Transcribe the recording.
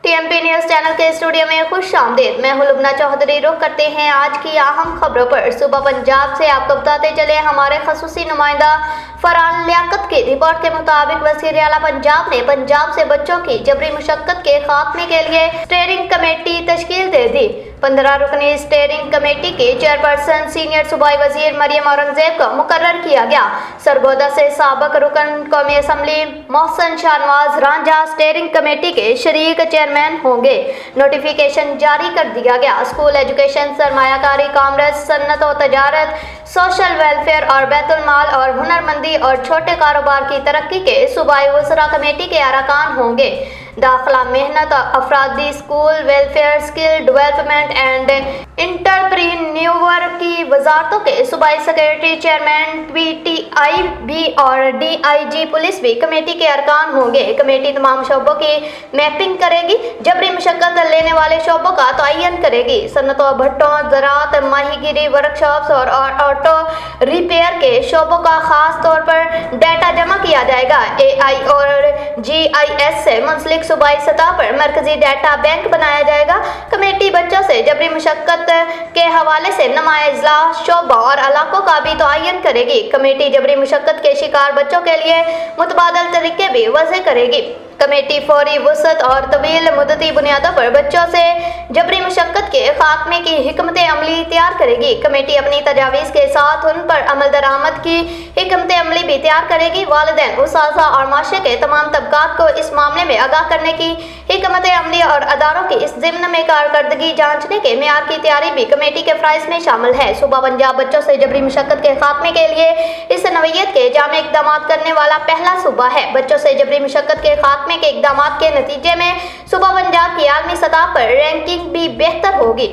TMP news channel के studio में खुश आमदीद। मैं हूं लुबना चौधरी। रुख करते हैं आज की अहम खबरों पर। सुबह पंजाब से आपको बताते चले हमारे खसूसी नुमाइंदा फरहान लियाकत की रिपोर्ट के मुताबिक वज़ीर आला पंजाब ने पंजाब से बच्चों की जबरी मुशक्कत के खात्मे के लिए स्टेयरिंग कमेटी तश्कील दे दी। 15 रुकनी स्टेयरिंग कमेटी की चेयरपर्सन सीनियर सूबाई वजीर मरियम औरंगजेब को मुकर्रर किया गया। सरगोदा से साबिक रुकन कौमी assembly Mohsin Shahnawaz Ranjha steering committee के शरीक चेयरमैन होंगे। नोटिफिकेशन जारी कर दिया गया। स्कूल एजुकेशन, सरमायाकारी, कॉमर्स, सन्नत और तजारत, सोशल वेलफेयर और बैतुल माल और हुनरमंदी और छोटे कारोबार की तरक्की के सूबाई वज़रा कमेटी के अरकान होंगे। दाखिला, मेहनत, अफरादी, school welfare, skill development and entrepreneur की वजारतों के सूबाई सेक्रेटरी, चेयरमैन, PTIB और DIG पुलिस भी कमेटी के अरकान होंगे। कमेटी तमाम शोबों की मैपिंग करेगी, जबरी मुशक्कत लेने वाले शोबों का तयन करेगी। सनतों, भट्टों, ज़राअत, माहीगिरी, वर्कशॉप्स और ऑटो रिपेयर के शोबों का खास तौर पर डाटा जमा किया जाएगा। AI और GIS से मुंसलिक सूबाई सतह पर मरकजी डाटा बैंक बनाया जाएगा। कमेटी बच्चों से जबरी मुशक्कत के हवाले से नुमाया इजलास, शोबा और इलाकों का भी तयन करेगी। कमेटी जबरी मुशक्कत के शिकार बच्चों के लिए मुतबादल तरीके भी वज़े करेगी। कमेटी फौरी, वसत और तवील मुद्दती बुनियादों पर बच्चों से जबरी मुशक्कत के खात्मे की हिकमत अमली तैयार करेगी। कमेटी अपनी तजावीज़ के साथ उन पर अमल दरामद की हिकमत अमली भी तैयार करेगी। वालिदैन, उसासा और माशरे के तमाम तबकात को इस मामले में आगाह करने की हिकमत अमली और अदारों की इस ज़िम्न में कारकर्दगी जांचने के मेयार की तैयारी भी कमेटी के फ़राइज़ में शामिल है। सूबा पंजाब बच्चों से जबरी मुशक्कत के खात्मे के लिए इस नौइयत के जामे इक़दाम करने वाला पहला सूबा है। बच्चों से जबरी मुशक्कत के खात्मे के इक़दाम के नतीजे में सूबा पंजाब की आलमी सतह पर रैंकिंग भी बेहतर होगी।